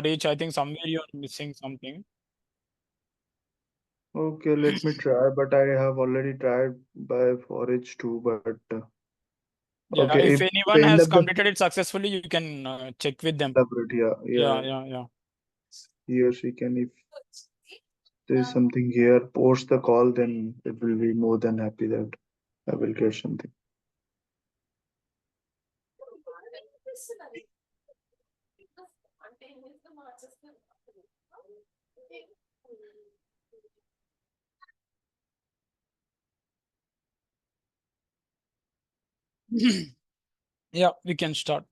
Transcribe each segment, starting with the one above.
reach. I think somewhere you're missing something. Okay, let me try, but I have already tried by forage too, but Yeah, okay, if if anyone the end has of the completed it successfully, you can check with them. elaborate, yeah, Yeah, yeah, yeah, yeah. he or she can, if there's something here, post the call, then it will be more than happy that I will get something. Yeah, we can start.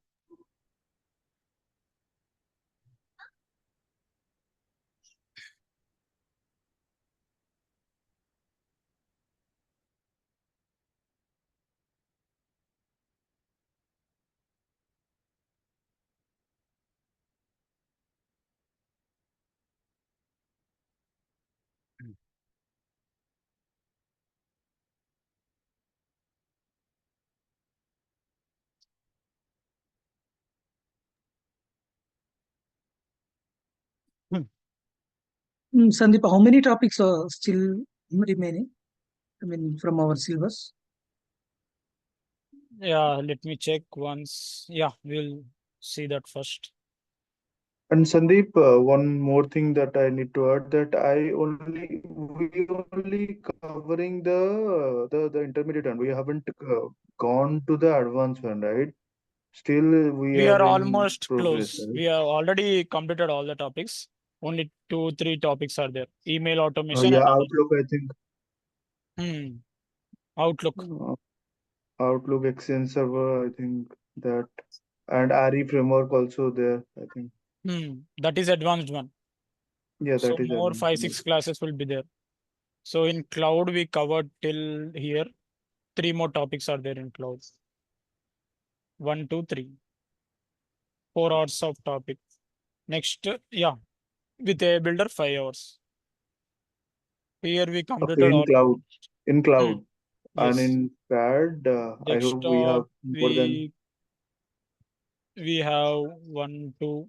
Hmm. Sandeep, how many topics are still remaining? I mean, from our syllabus. Yeah, let me check once. Yeah, we'll see that first. And Sandeep, one more thing that I need to add that we only covering the intermediate one. We haven't gone to the advanced one, right? Still, we We are are in almost progress, close. right? We have already completed all the topics. Only two, three topics are there. Email automation Yeah, and other. Outlook, I think. Hmm. Outlook. Uh, Outlook, Exchange Server, I think that, and RE framework also there, I think. That is advanced one. Yeah, So that is more advanced. five, six classes will be there. So in cloud, we covered till here. Three more topics are there in cloud. One, two, three. 4 hours of topic. Next, yeah, with a builder, 5 hours. Here we Okay, completed all. in Hmm. cloud, and Yes. in CAD, I hope we have Desktop, more than. we have one, two,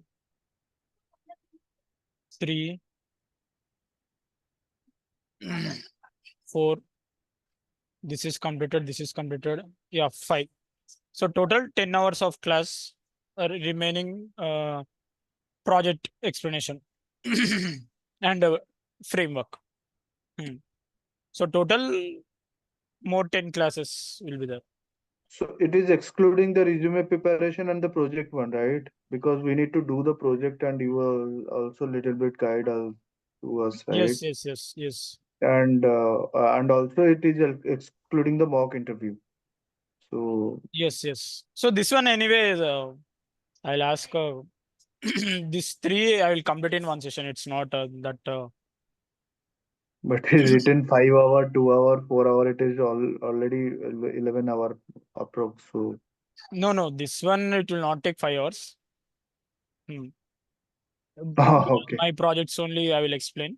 three, four. This is completed. This is completed. Yeah, five. So total 10 hours of class remaining project explanation and framework. Hmm. So total more 10 classes will be there. So it is excluding the resume preparation and the project one, right? Because we need to do the project and you will also little bit guide us to us, right? Yes, yes, yes, yes, And also it is excluding the mock interview. So, yes, yes. So this one anyway, I'll ask this three I will complete in one session. It's not that but is it in 5 hour, 2 hour, 4 hour? It is already 11 hour approx. So, no, no. This one it will not take 5 hours. Hmm. okay, My projects only I will explain.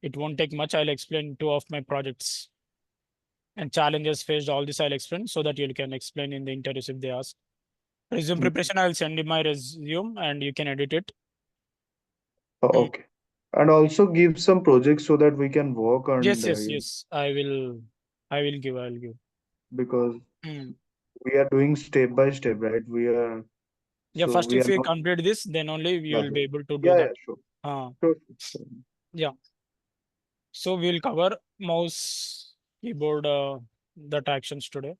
It won't take much. I'll explain two of my projects and challenges faced. All this I'll explain so that you can explain in the interviews if they ask. Resume Mm, preparation, I'll send you my resume and you can edit it. Hmm. okay. And also give some projects so that we can work on Yes, yes, yes. I will give. I'll give. because Hmm. we are doing step by step, right? Yeah, So first we if are we not. complete this, then only we Yeah, will be able to do yeah, that. yeah, sure, Uh, sure, sure. yeah. So we'll cover mouse, keyboard, that actions today.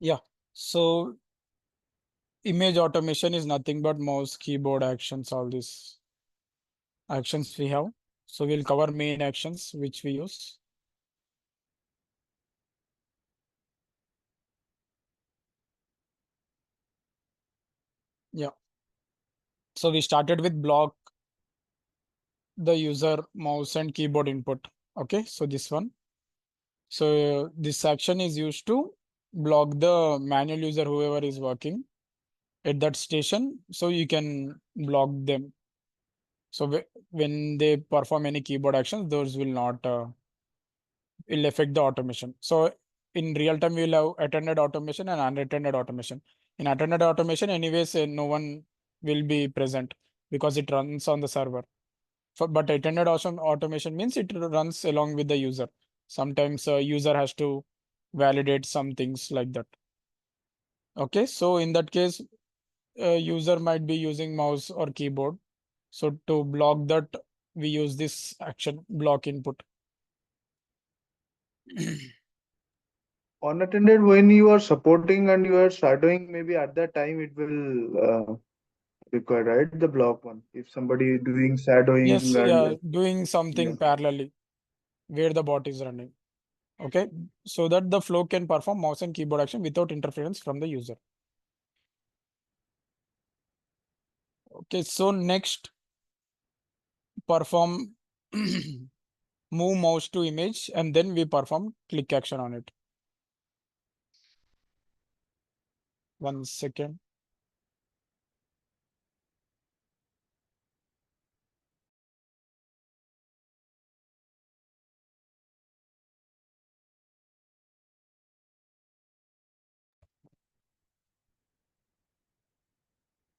Yeah. So image automation is nothing but mouse, keyboard actions, all these actions we have. So we'll cover main actions which we use. Yeah. So we started with block the user mouse and keyboard input. Okay. So this one. So this action is used to block the manual user, whoever is working at that station. So you can block them. So when they perform any keyboard actions, those will not will affect the automation. So in real time, we'll have attended automation and unattended automation. In attended automation, anyways, no one will be present because it runs on the server. But attended automation means it runs along with the user. Sometimes a user has to validate some things like that. Okay, so in that case, a user might be using mouse or keyboard. So to block that, we use this action block input. Unattended, when you are supporting and you are shadowing, maybe at that time it will require, right? The block one. If somebody is doing shadowing Yes, and yeah, doing yeah. something parallelly where the bot is running. Okay, so that the flow can perform mouse and keyboard action without interference from the user. Okay, so next perform move mouse to image and then we perform click action on it. 1 second.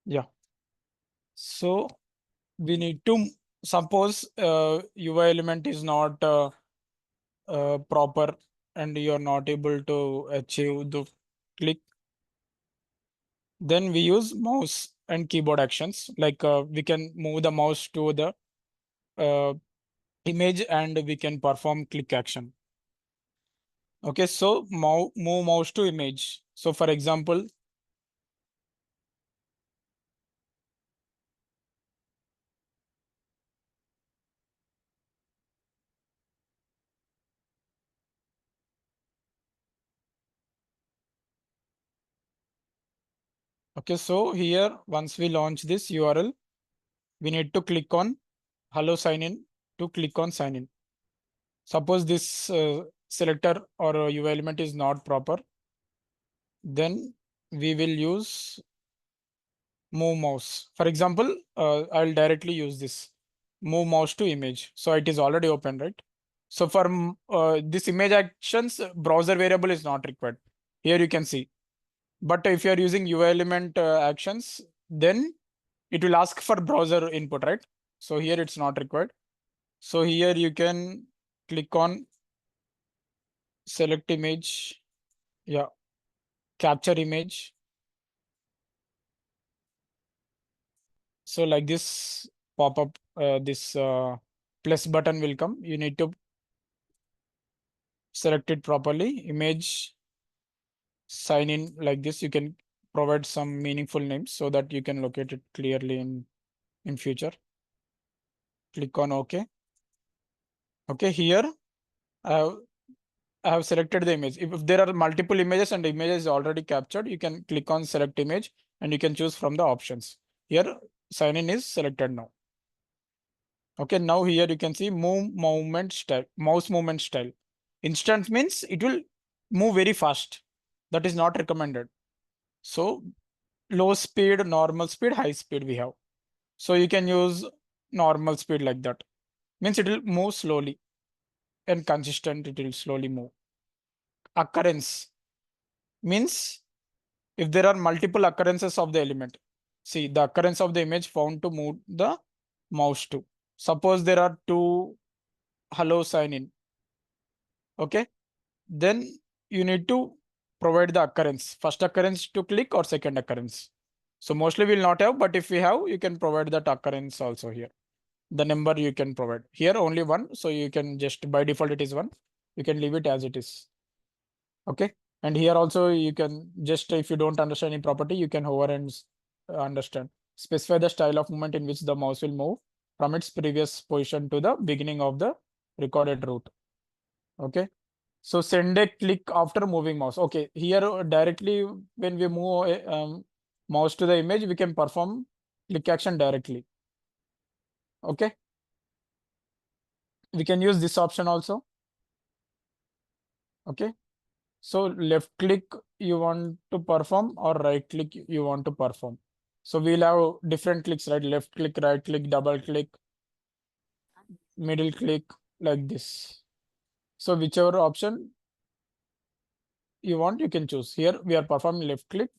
Yeah. So we need to suppose UI element is not proper and you're not able to achieve the click. Then we use mouse and keyboard actions. Like we can move the mouse to the uh, image and we can perform click action. Okay, so move mouse to image. So for example, okay, so here once we launch this URL, we need to click on hello sign in to click on sign in. Suppose this selector or UI element is not proper, then we will use move mouse. For example, I'll directly use this move mouse to image. So it is already open, right? So for this image actions, browser variable is not required. Here you can see. But if you are using UI element actions, then it will ask for browser input, right? So here it's not required. So here you can click on select image. Yeah, capture image. So like this pop up, this plus button will come. You need to select it properly. Image sign in like this. You can provide some meaningful names so that you can locate it clearly in future. Click on OK. Okay, here I have, I have selected the image. If there are multiple images and the image is already captured, you can click on select image and you can choose from the options. Here sign in is selected now. Okay, now here you can see move movement style, mouse movement style. Instant means it will move very fast. That is not recommended. So low speed, normal speed, high speed we have. So you can use normal speed like that. Means it will move slowly and consistent. It will slowly move. Occurrence means if there are multiple occurrences of the element. See the occurrence of the image found to move the mouse to. Suppose there are two hello sign in. Okay, then you need to provide the occurrence, first occurrence to click or second occurrence. So mostly we'll not have, but if we have, you can provide that occurrence also here. The number you can provide here only one, so you can just by default it is one. You can leave it as it is. Okay, And here also you can just, if you don't understand any property, you can hover and understand. Specify the style of movement in which the mouse will move from its previous position to the beginning of the recorded route. Okay. So send a click after moving mouse. Okay, here directly when we move mouse to the image, we can perform click action directly. Okay. We can use this option also. Okay. So left click you want to perform or right click you want to perform. So we'll have different clicks, right? Left click, right click, double click, middle click, like this. So whichever option you want, you can choose. Here we are performing left click.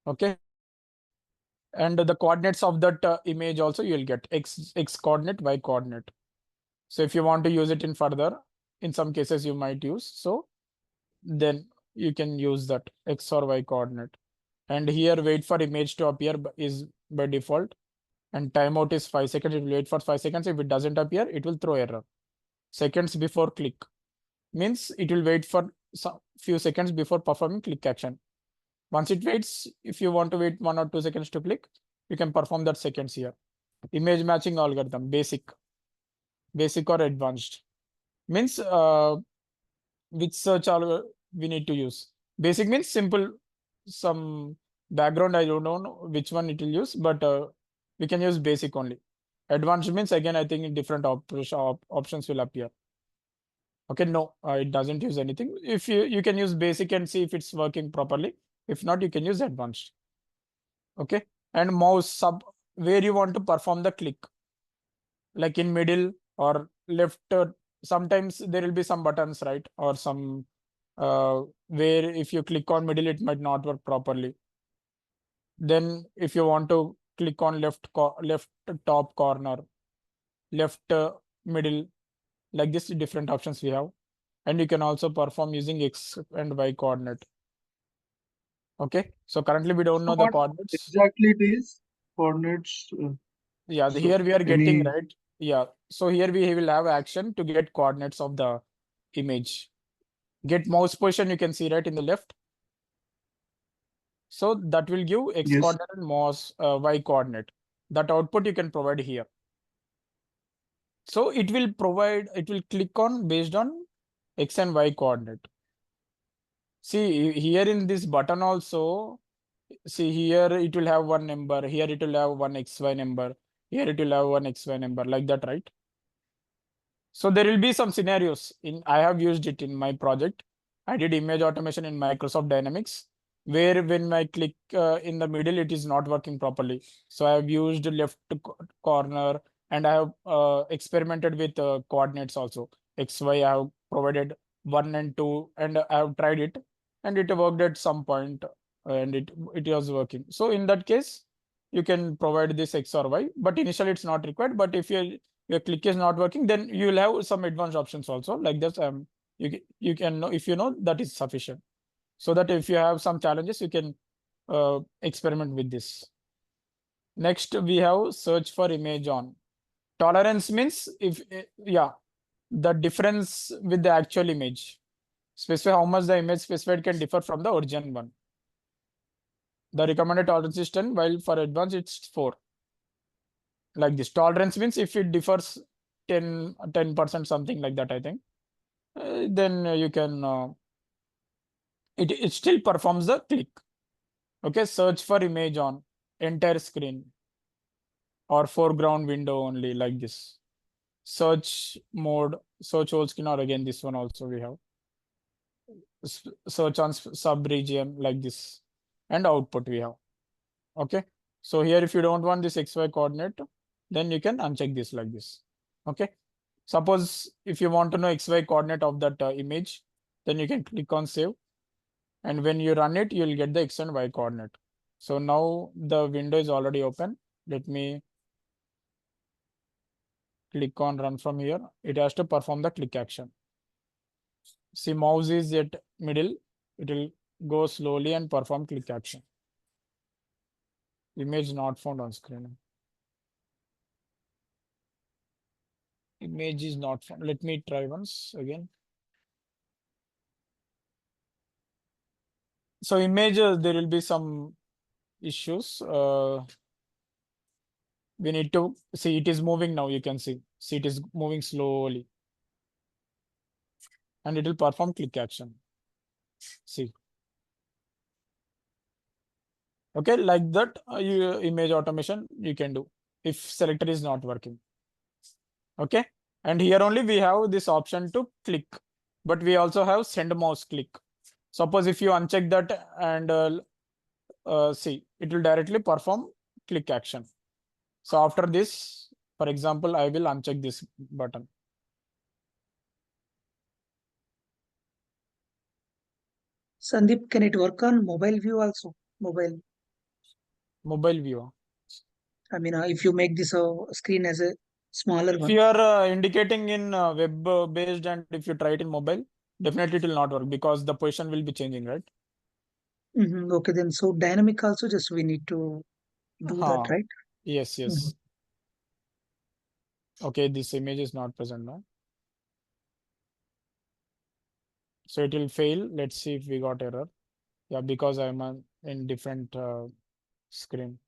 Okay. And the coordinates of that image also you'll get x coordinate, y coordinate. So if you want to use it in further, in some cases you might use, so then you can use that x or y coordinate. And here wait for image to appear is by default, and timeout is 5 seconds. It will wait for 5 seconds. If it doesn't appear, it will throw error. Seconds before click means it will wait for some few seconds before performing click action. Once it waits, if you want to wait 1 or 2 seconds to click, you can perform that seconds here. Image matching algorithm, basic or advanced means which search we need to use. Basic means simple, some background I don't know which one it will use, but we can use basic only. Advanced means again I think different options will appear. Okay, no, it doesn't use anything. If you can use basic and see if it's working properly. If not, you can use advanced. Okay, and mouse sub where you want to perform the click, like in middle or left. Sometimes there will be some buttons, right, or some where if you click on middle, it might not work properly. Then if you want to click on left top corner, left middle, like this, different options we have. And you can also perform using x and y coordinate. Okay, so currently we don't So know the what coordinates. exactly it is? Coordinates. Yeah, So here we are getting, any right? Yeah, so here we will have action to get coordinates of the image. Get mouse position, you can see right in the left. So that will give x yes. coordinate and mouse y coordinate. That output you can provide here. So it will click on based on x and y coordinate. See here in this button also, see here it will have one number, here it will have one xy number, here it will have one xy number, like that, right? So there will be some scenarios I have used it in my project. I did image automation in Microsoft Dynamics, where when I click in the middle, it is not working properly. So I have used left corner, and I have experimented with coordinates also. X, Y, I have provided 1 and 2, and I have tried it, and it worked at some point, and it was working. So in that case, you can provide this X or Y, but initially it's not required. But if your click is not working, then you will have some advanced options also, like this. You can know, if you know, that is sufficient, so that if you have some challenges, you can experiment with this. Next we have search for image on. Tolerance means if yeah, the difference with the actual image. Specify how much the image specified can differ from the original one. The recommended tolerance is 10, while for advanced it's 4. Like this. Tolerance means if it differs 10% something like that, I think. Then you can it still performs the click. Okay, search for image on entire screen or foreground window only, like this. Search mode, search whole screen, or again this one also we have. Search on sub region, like this, and output we have. Okay, so here if you don't want this xy coordinate, then you can uncheck this like this. Okay, suppose if you want to know xy coordinate of that image, then you can click on save, and when you run it, you'll get the x and y coordinate. So now the window is already open. Let me click on run from here. It has to perform the click action. See, mouse is at middle. It will go slowly and perform click action. Image not found on screen. Image is not found. Let me try once again. So image, there will be some issues. We need to see it is moving now. You can see it is moving slowly, and it will perform click action. See, okay, like that. Image automation you can do if selector is not working. Okay, and here only we have this option to click, but we also have send mouse click. Suppose if you uncheck that and see, it will directly perform click action. So after this, for example, I will uncheck this button. Sandeep, can it work on mobile view also? Mobile view. I mean, if you make this screen as a smaller If one. you are indicating in web based and if you try it in mobile, definitely it will not work because the position will be changing, right? Okay, then so dynamic also just we need to do that, right? Yes, yes. Okay, this image is not present now. So it will fail. Let's see if we got error. Yeah, because I'm in different screen.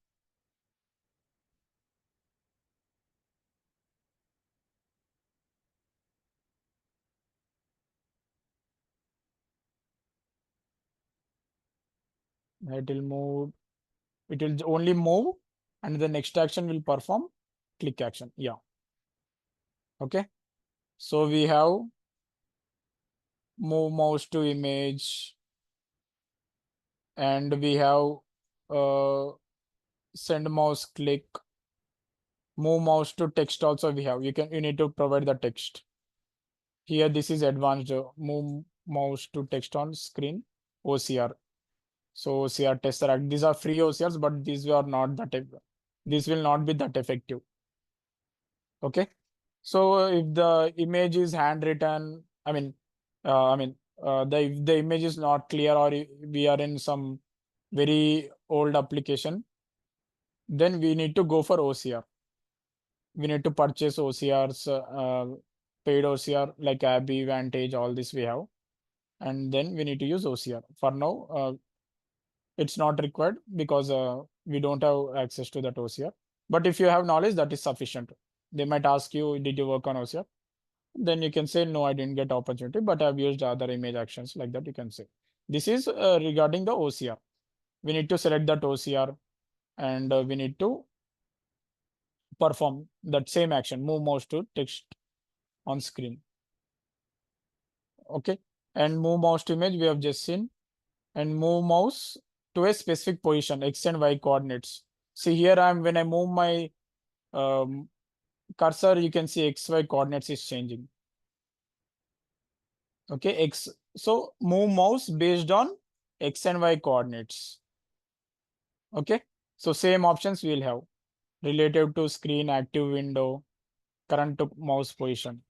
It will move. It will only move, and the next action will perform click action. Yeah. Okay. So we have move mouse to image, and we have send mouse click, move mouse to text also we have. You need to provide the text. Here this is advanced move mouse to text on screen OCR. So OCR tesseract. These are free OCRs, but these are not that. This will not be that effective. Okay. So if the image is handwritten, if the image is not clear or we are in some very old application, then we need to go for OCR. We need to purchase OCRs, paid OCR like Abby, Vantage, all this we have, and then we need to use OCR. For now, it's not required because we don't have access to that OCR. But if you have knowledge, that is sufficient. They might ask you, did you work on OCR? Then you can say, no, I didn't get opportunity, but I've used other image actions like that. You can say this is regarding the OCR. We need to select that OCR and we need to perform that same action, move mouse to text on screen. Okay. And move mouse to image we have just seen, and move mouse to a specific position, X and Y coordinates. See here when I move my cursor, you can see XY coordinates is changing. Okay, so move mouse based on X and Y coordinates. Okay, so same options we'll have relative to screen, active window, current to mouse position.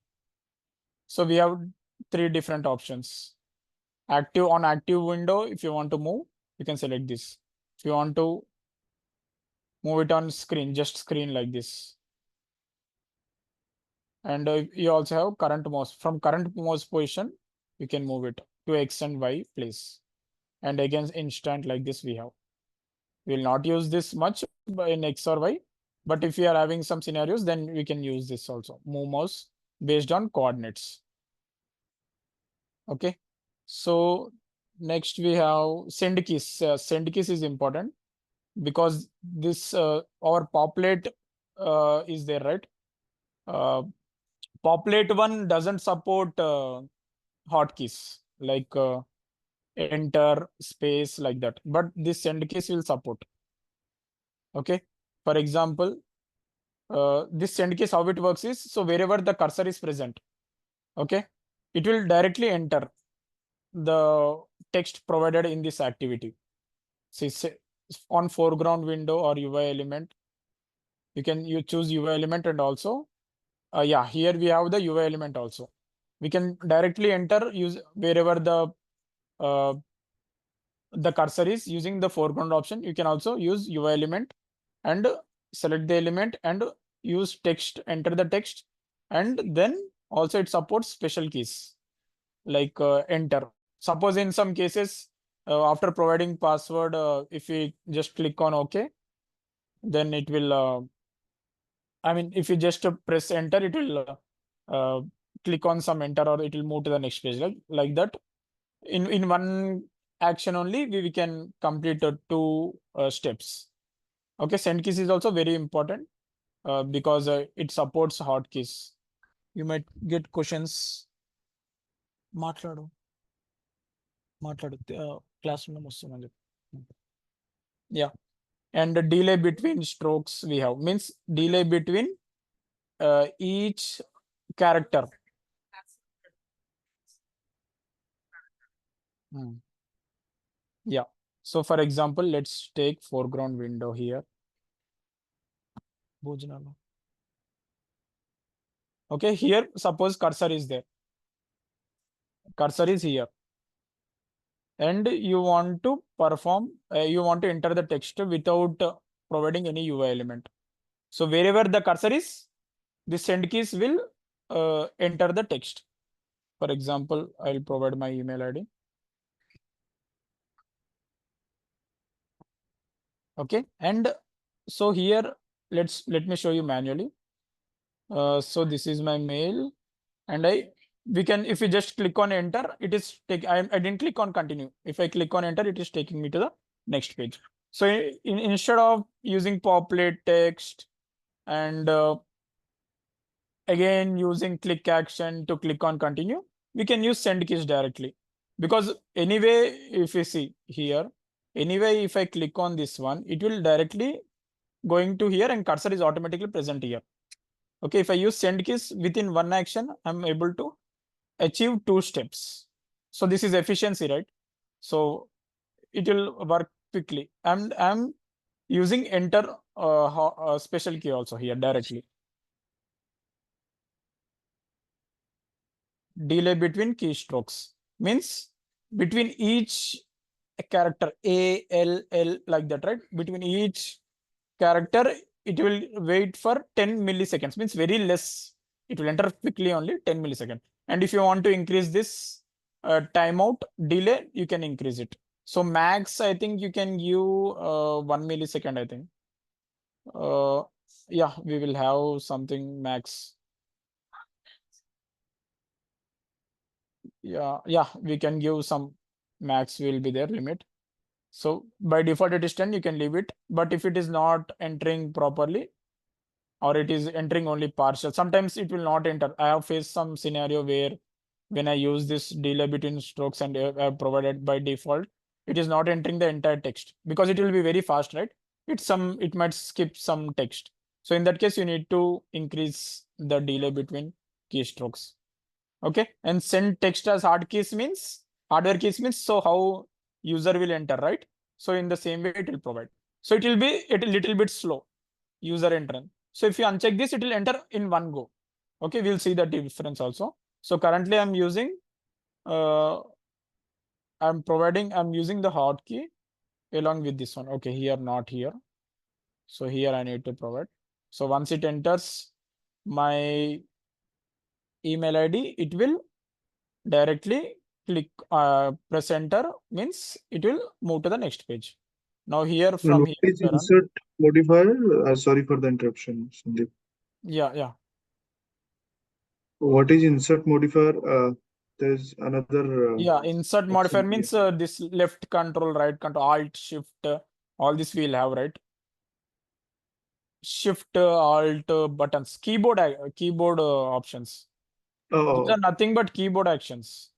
So we have three different options. Active window, if you want to move, you can select this. If you want to move it on screen, just screen like this. And you also have current mouse. From current mouse position, you can move it to X and Y place. And again, instant like this we have. We will not use this much in X or Y, but if we are having some scenarios, then we can use this also. Move mouse based on coordinates. Okay. So next we have send keys. Send keys is important because this our populate is there, right? Populate one doesn't support hotkeys like enter, space, like that, but this send keys will support. Okay. For example, this send case, how it works is, so wherever the cursor is present, okay, it will directly enter the text provided in this activity. See, on foreground window or UI element, you choose UI element, and also, yeah, here we have the UI element also. We can directly enter use wherever uh, the cursor is using the foreground option. You can also use UI element and select the element and use text, enter the text, and then also it supports special keys like enter. Suppose in some cases after providing password, if we just click on OK, then it will, I mean, if you just press enter, it will click on some enter or it will move to the next page, like that. In one action only, we can complete two steps. Okay, send keys is also very important because it supports hotkeys. You might get questions. మాట్లాడు మాట్లాడు class room వస్తుందని చెప్పి. Yeah, and the delay between strokes we have means delay between each character. Yeah, so for example, let's take foreground window here. Bhojanalu. Okay, here suppose cursor is there, cursor is here, and you want to perform, you want to enter the text without providing any UI element. So wherever the cursor is, the send keys will enter the text. For example, I'll provide my email ID. Okay, and so here let me show you manually. So this is my mail, and we can, if you just click on enter, it is take, I didn't click on continue. If I click on enter, it is taking me to the next page. So instead of using populate text and again using click action to click on continue, we can use send keys directly. Because anyway, if you see here, anyway, if I click on this one, it will directly going to here and cursor is automatically present here. Okay, if I use send keys within one action, I'm able to achieve two steps. So this is efficiency, right? So it will work quickly. And I'm using enter special key also here directly. Delay between keystrokes means between each character A, L, L, like that, right? Between each character, it will wait for 10 milliseconds, means very less. It will enter quickly only 10 milliseconds. And if you want to increase this timeout delay, you can increase it. So max, I think you can give 1 millisecond, I think. Yeah, we will have something max. Yeah, we can give some max will be there limit. So by default it is 10, you can leave it. But if it is not entering properly or it is entering only partial, sometimes it will not enter. I have faced some scenario where when I use this delay between strokes and I have provided by default, it is not entering the entire text because it will be very fast, right? It might skip some text. So in that case, you need to increase the delay between keystrokes. Okay, and send text as hardware keys means so how user will enter, right? So in the same way it will provide. So it will be a little bit slow user entrance. So if you uncheck this, it will enter in one go. Okay, we'll see the difference also. So currently I'm using I'm using the hotkey along with this one. Okay, here not here. So here I need to provide. So once it enters my email ID, it will directly click press enter, means it will move to the next page. Now here And from what here is run. insert modifier? Sorry for the interruption, Sandeep. Yeah. What is insert modifier? There's another Yeah, insert modifier option here. means this left control, right control, alt, shift, all this we'll have, right? Shift, alt buttons, keyboard options. These Oh, are nothing but keyboard actions.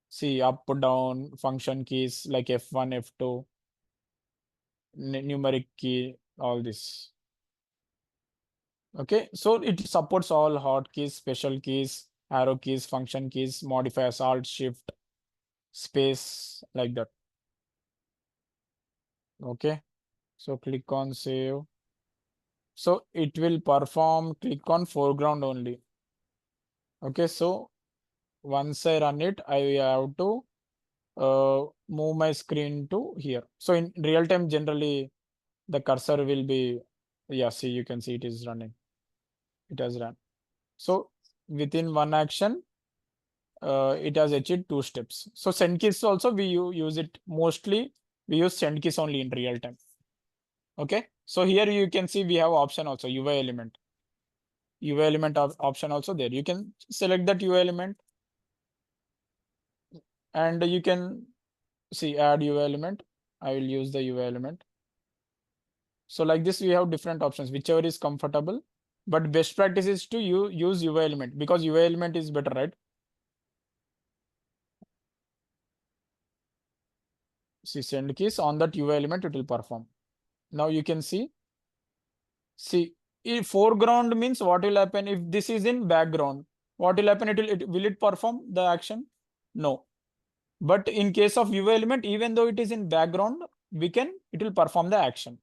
See, up, down, function keys like F1, F2, numeric key, all this. Okay, so it supports all hotkeys, special keys, arrow keys, function keys, modifiers, alt, shift, space, like that. Okay, so click on save. So it will perform, click on foreground only. Okay, so once I run it, I have to move my screen to here. So in real time, generally the cursor will be, yeah, see, you can see it is running. It has run. So within one action, it has achieved 2 steps. So send keys also we use it mostly. We use send keys only in real time. Okay. So here you can see we have option also UI element. UI element option also there. You can select that UI element and you can see add UI element. I will use the UI element. So like this, we have different options, whichever is comfortable. But best practice is to use UI element because UI element is better, right? See send keys on that UI element, it will perform. Now you can see if foreground means what will happen if this is in background, what will happen? Will it perform the action? No. But in case of UI element, even though it is in background, it will perform the action.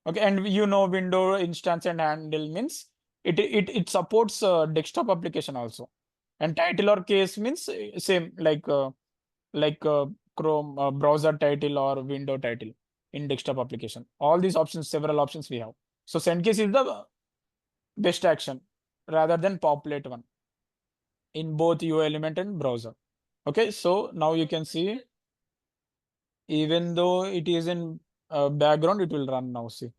Okay, and window instance and handle means it supports desktop application also. And title or case means same like Chrome browser title or window title in desktop application. All these options, several options we have. So send case is the best action rather than populate one in both UI element and browser. Okay, so now you can see even though it is in background, it will run now. See,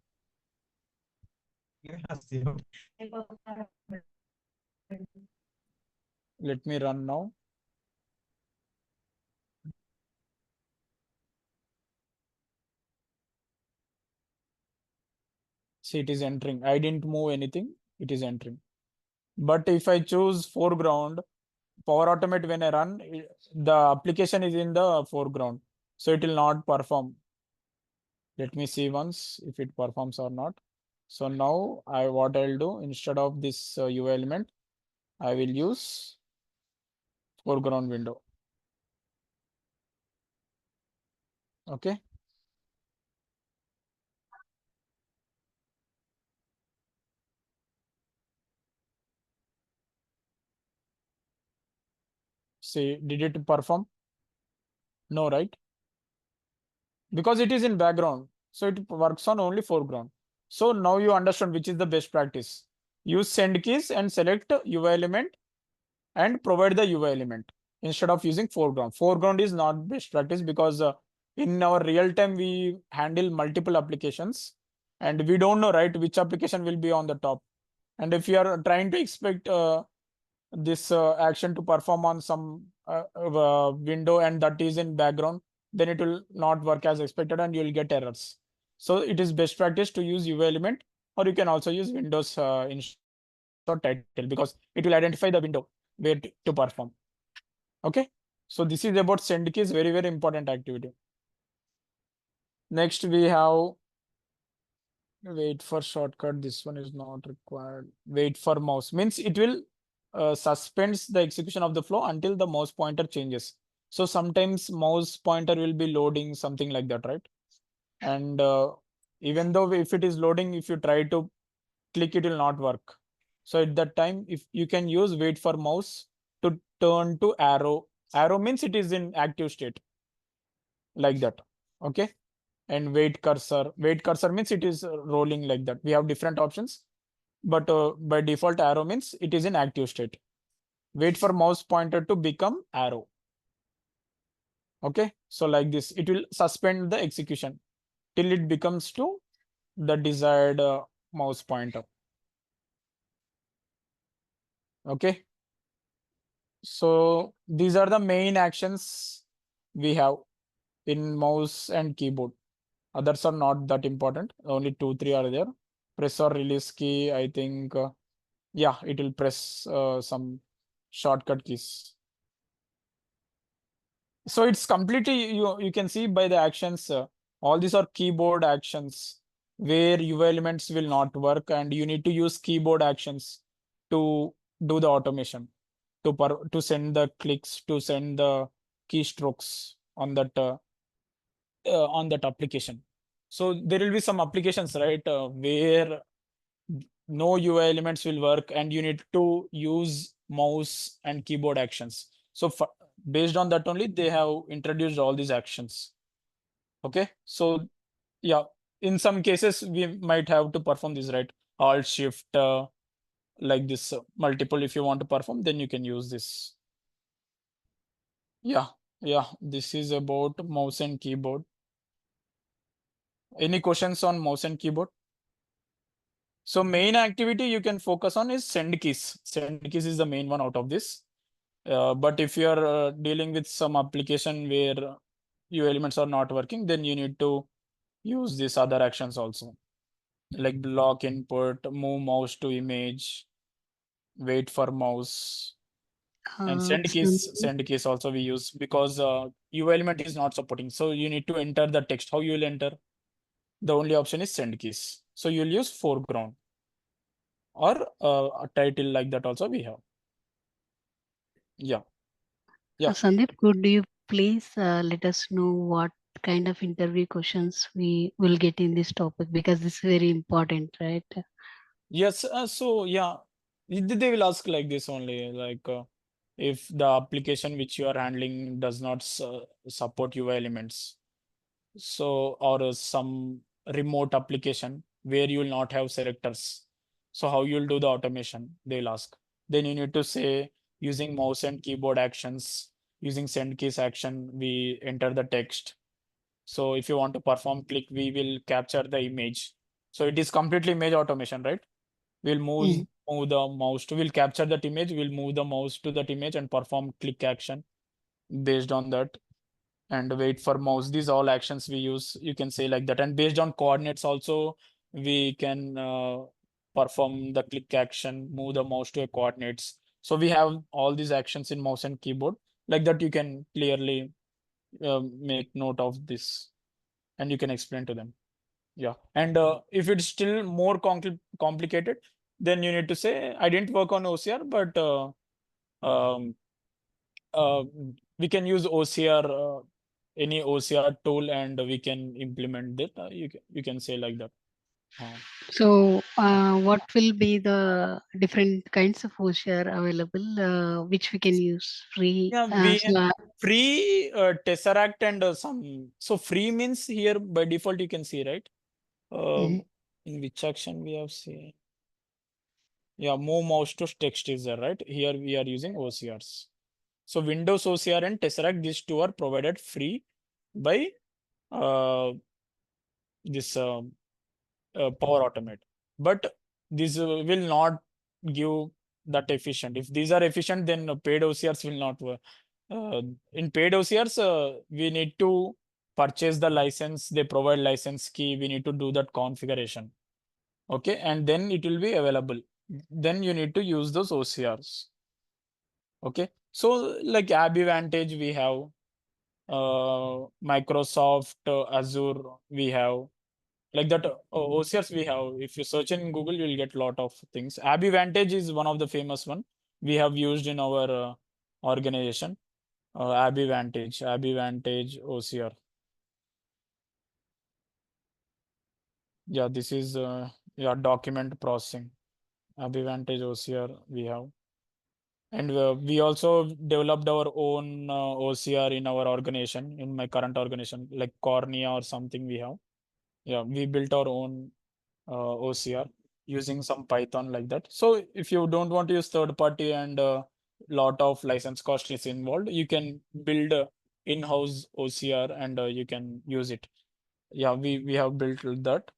let me run now. See, it is entering. I didn't move anything. It is entering. But if I choose foreground, Power Automate, when I run, the application is in the foreground. So it will not perform. Let me see once if it performs or not. So now what I'll do instead of this UI element, I will use foreground window. Okay. See, did it perform? No, right? Because it is in background. So it works on only foreground. So now you understand which is the best practice. Use send keys and select UI element and provide the UI element instead of using foreground. Foreground is not best practice because in our real time we handle multiple applications and we don't know, right, which application will be on the top. And if you are trying to expect this action to perform on some window and that is in background, then it will not work as expected and you will get errors. So it is best practice to use UI element, or you can also use Windows or title because it will identify the window where to perform. Okay. So this is about send keys, very, very important activity. Next we have wait for shortcut. This one is not required. Wait for mouse means it will suspends the execution of the flow until the mouse pointer changes. So sometimes mouse pointer will be loading something like that, right? And even though if it is loading, if you try to click, it will not work. So at that time, if you can use wait for mouse to turn to arrow. Arrow means it is in active state like that. Okay. And wait cursor. Wait cursor means it is rolling like that. We have different options, but by default arrow means it is in active state. Wait for mouse pointer to become arrow. Okay. So like this, it will suspend the execution till it becomes to the desired mouse pointer. Okay. So these are the main actions we have in mouse and keyboard. Others are not that important. Only 2, 3 are there. Press or release key, I think, yeah, it will press some shortcut keys. So it's completely, you can see by the actions, all these are keyboard actions where UI elements will not work and you need to use keyboard actions to do the automation, to send the clicks, to send the keystrokes on that application. So there will be some applications, right, where no UI elements will work and you need to use mouse and keyboard actions. So based on that only, they have introduced all these actions. Okay. So yeah, in some cases, we might have to perform this, right? Alt shift like this multiple. If you want to perform, then you can use this. Yeah, yeah. This is about mouse and keyboard. Any questions on mouse and keyboard? So main activity you can focus on is send keys. Send keys is the main one out of this. But if you are dealing with some application where your elements are not working, then you need to use these other actions also, like block input, move mouse to image, wait for mouse, and send keys. Sandeep, Send keys also we use because UV element is not supporting. So you need to enter the text. How you will enter? The only option is send keys. So you'll use foreground or a title like that also we have. Yeah, yeah. Sandeep, could you please let us know what kind of interview questions we will get in this topic, because this is very important, right? Yes, so yeah, they will ask like this only, like if the application which you are handling does not support UI elements, so or some remote application where you will not have selectors, so how you'll do the automation, they'll ask. Then you need to say using mouse and keyboard actions, using send keys action, we enter the text. So if you want to perform click, we will capture the image. So it is completely image automation, right? We'll Mm. move the mouse to, we'll capture that image, we'll move the mouse to that image and perform click action based on that, and wait for mouse. These all actions we use, you can say like that. And based on coordinates also, we can perform the click action, move the mouse to a coordinates. So we have all these actions in mouse and keyboard. Like that, you can clearly make note of this and you can explain to them. Yeah. And if it's still more complicated, then you need to say, I didn't work on OCR, but um, uh, we can use OCR, any OCR tool, and we can implement that. You can say like that. Uh, So, what will be the different kinds of OCR available, which we can use free? yeah, we free Tesseract and some. So free means here by default you can see, right? Mhm. In which action we have seen. Yeah, move mouse to text is there, right? Here we are using OCRs. So Windows OCR and Tesseract, these two are provided free by uh, this Power Automate. But this will not give that efficient. If these are efficient, then paid OCRs will not work. In paid OCRs, we need to purchase the license. They provide license key. We need to do that configuration. Okay, and then it will be available. Then you need to use those OCRs. Okay, so like Abby Vantage, we have Microsoft Azure, we have like that. OCRs we have. If you search in Google, you'll get a lot of things. Abby Vantage is one of the famous one we have used in our organization. Abby Vantage OCR. Yeah, this is yeah, document processing. Abby Vantage OCR we have. And we also developed our own OCR in our organization, in my current organization, like Cornea or something we have. Yeah, we built our own OCR using some Python like that. So if you don't want to use third party and lot of license cost is involved, you can build in-house OCR and you can use it. Yeah, we have built that.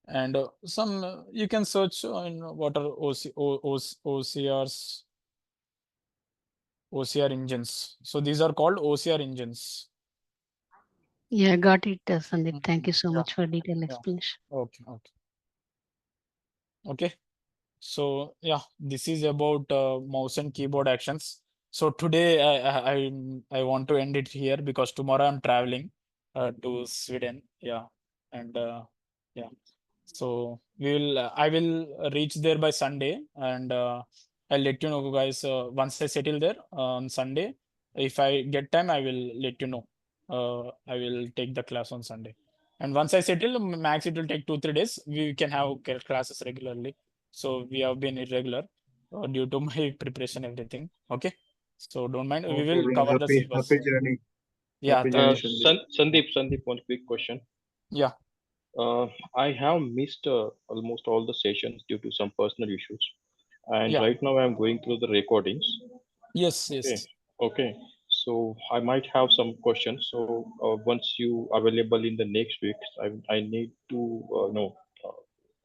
And some you can search in what are OCRs, OCR engines. So these are called OCR engines. Yeah, got it, Sandeep. Thank Mhm. you so Yeah, much for detailed yeah. explanation. Okay, okay, okay. So yeah, this is about mouse and keyboard actions. So today I want to end it here because tomorrow I'm traveling to Sweden. Yeah, and yeah. So I will reach there by Sunday, and I'll let you know, guys. Once I settle there on Sunday, if I get time, I will let you know. I will take the class on Sunday, and once I settle, max it will take 2 3 days. We can have classes regularly. So we have been irregular due to my preparation, everything. Okay, so don't mind. No We will problem. cover the Happy syllabus. journey. Yeah, Happy thank journey, you. Sandeep. Sandeep, one quick question. Yeah, I have missed almost all the sessions due to some personal issues, and yeah. right now I'm going through the recordings. Yes, Okay, yes. okay. So I might have some questions. So once you available in the next week, I need to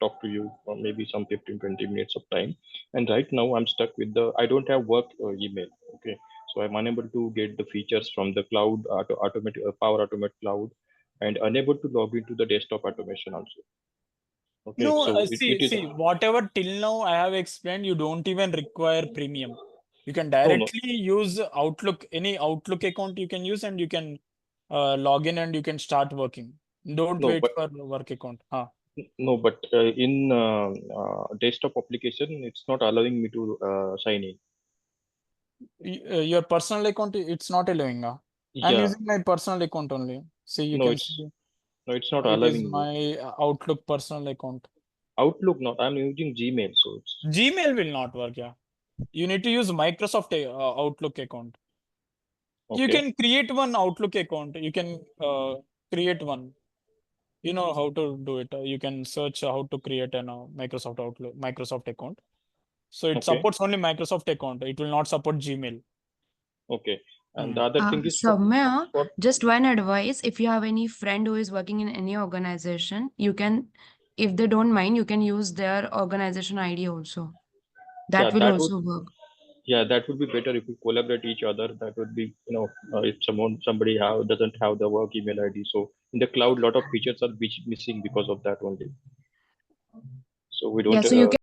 talk to you for maybe some 15-20 minutes of time. And right now I'm stuck with I don't have work email. Okay. So I'm unable to get the features from the cloud automatic Power Automate cloud, and unable to log into the desktop automation also. Okay. No, So it is see, whatever till now I have explained, you don't even require premium. You can no, no, directly use Outlook, any Outlook account you can use, and you can log in and you can start working. Don't no, wait but for work account. Huh. no, but in desktop application, it's not allowing me to sign in. Your personal account, it's not allowing. I'm Yeah, using my personal account only. See, you no, can it's see no, it's not it is allowing me. my Outlook personal account. Outlook, not. I'm using Gmail, so it's Gmail will not work. Yeah, you need to use Microsoft Outlook account. You okay. can create one Outlook account. You can create one. You know how to do it. You can search how to create an Microsoft Outlook, Microsoft account. So it Okay, supports only Microsoft account. It will not support Gmail. okay. And the Hmm. other thing is Soumya, for just one advice. If you have any friend who is working in any organization, you can, if they don't mind, you can use their organization ID also. yeah, That will that would also work. yeah, that would be better if we collaborate each other. That would be if somebody doesn't have the work email ID. So in the cloud, lot of features are missing because of that only. So we Yeah, don't so you can